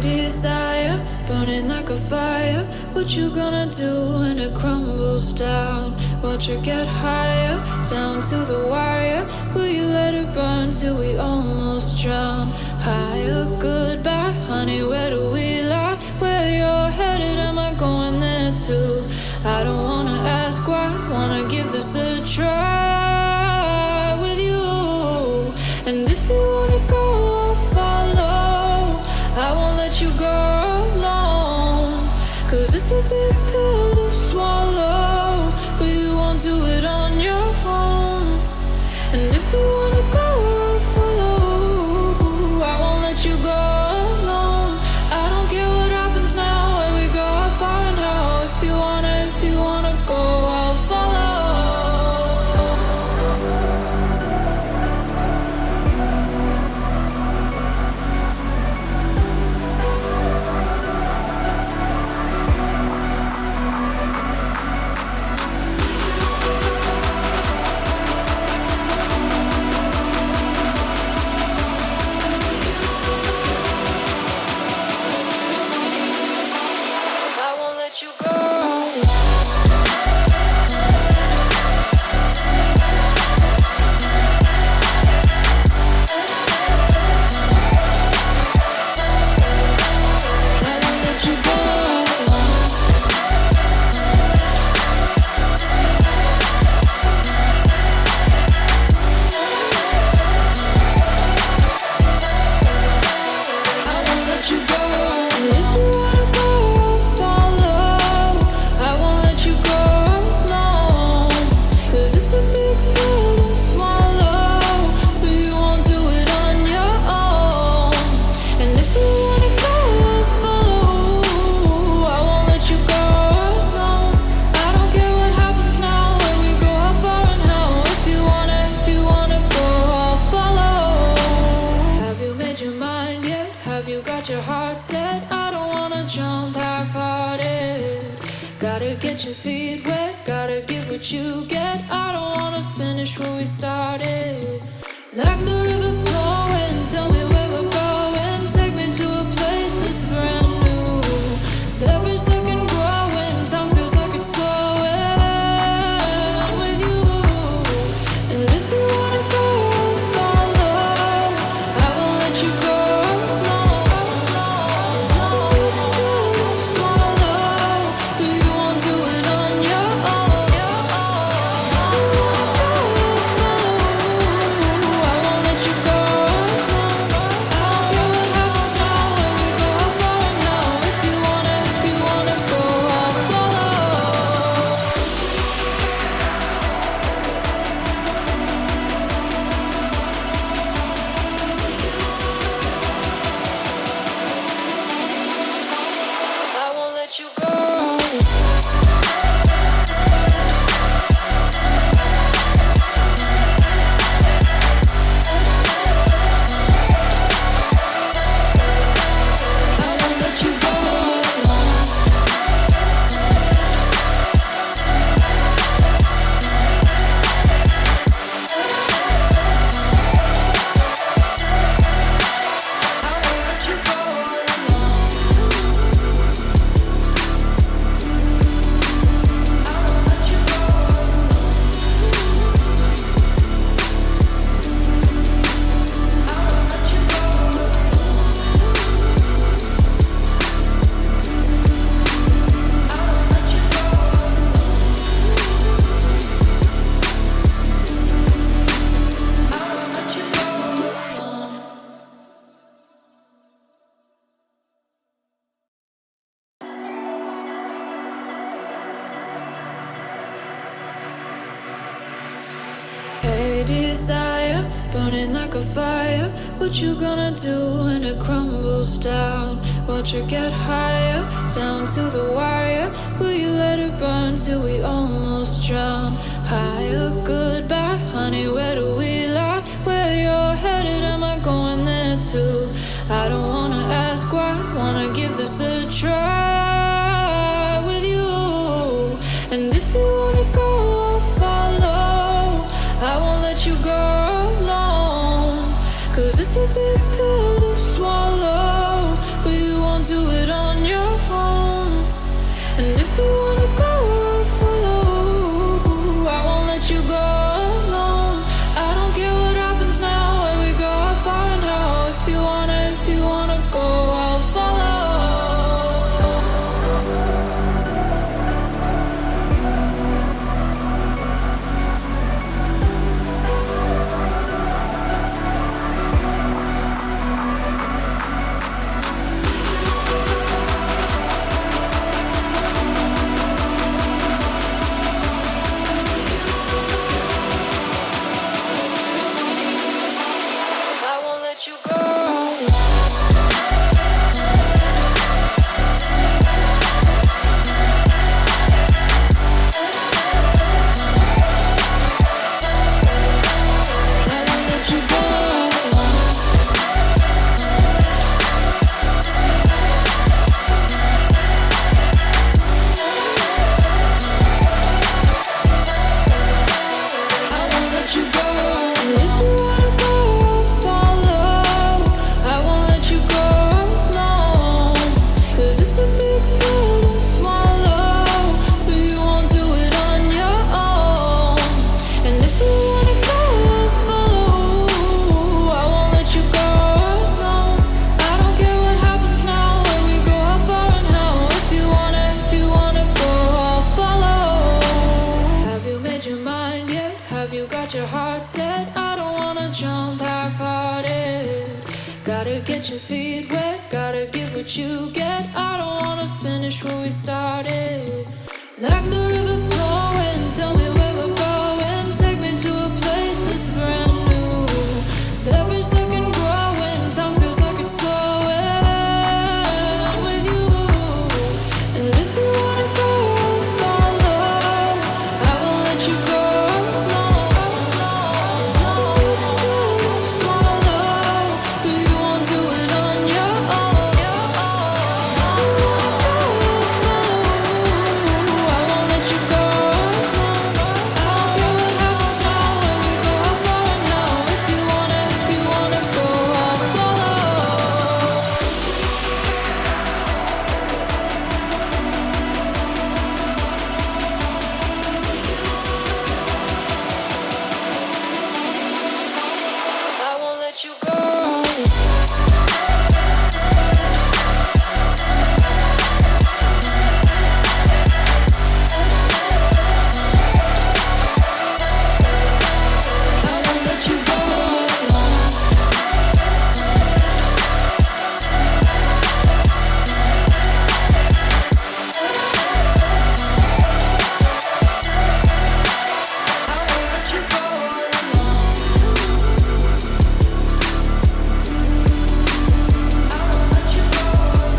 Desire, burning like a fire. What you gonna do when it crumbles down? Watch it get higher, down to the wire. Will you let it burn till we almost drown? Higher, goodbye, honey, where do we lie? Where you're headed, am I going there too? I don't wanna ask why, wanna give this a try with you. And if you wanna go, I'll follow. I won't let you go alone, 'cause it's a big pill to swallow, but you won't do it on your own. And if you wanna go, I'll follow. I won't let you go alone. I don't care what happens now, where we go, how far and how. If you wanna go, I'll follow. Your heart set, I don't wanna jump half-hearted. Gotta get your feet wet, gotta give what you get. I don't wanna finish where we started. Like the river flowing, tell me where we're going. Take me to a place that's brand new. Every second growing, time feels like it's slowing with you. And if you wanna go, I'll follow. I won't let you go. Desire, burning like a fire. What you gonna do when it crumbles down? Watch it get higher, down to the wire. Will you let it burn till we almost drown? Higher, goodbye, honey, where do we lie? Where you're headed, am I going there too? I don't wanna ask why, wanna give this a try with you. And if you wanna go, I'll follow. I won't let you go alone, 'cause it's a big pill to swallow, but you won't got your heart set. I don't wanna jump half-hearted. Gotta get your feet wet, gotta give what you get. I don't wanna finish where we started. Like the river flowing, tell me where we're going. Take me to a place that's brand new. With every second growing, time feels like it's slowing with you. And if you wanna go, I'll follow. I won't let you go alone. It's a big pill to swallow, but you won't do it on your own. If you wanna go, I'll follow. I won't let you go alone. I don't care what happens now when we go how far now. If you wanna go, I'll follow. I won't let you go. I won't let you go alone. I won't let you go alone. I won't let you go alone.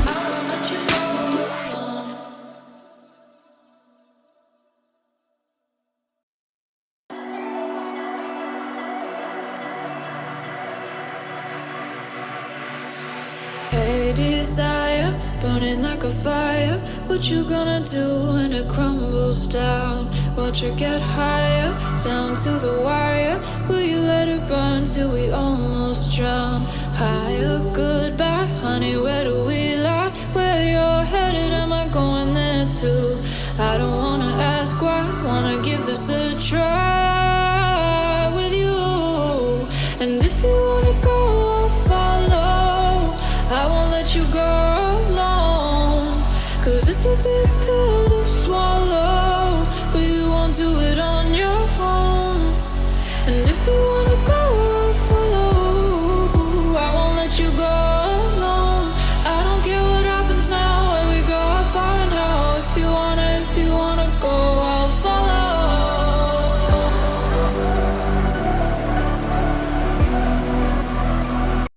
I won't let you go Hey desire, burning like a fire. What you gonna do when it crumbles down? Watch it get higher, down to the wire. Will you let it burn till we almost drown? Higher, goodbye, honey, where do we lie? Where you're headed, am I going there too? I don't wanna ask why, wanna give this a try with you. And if you wanna go, I'll follow. I won't let you go alone, 'cause it's a big pill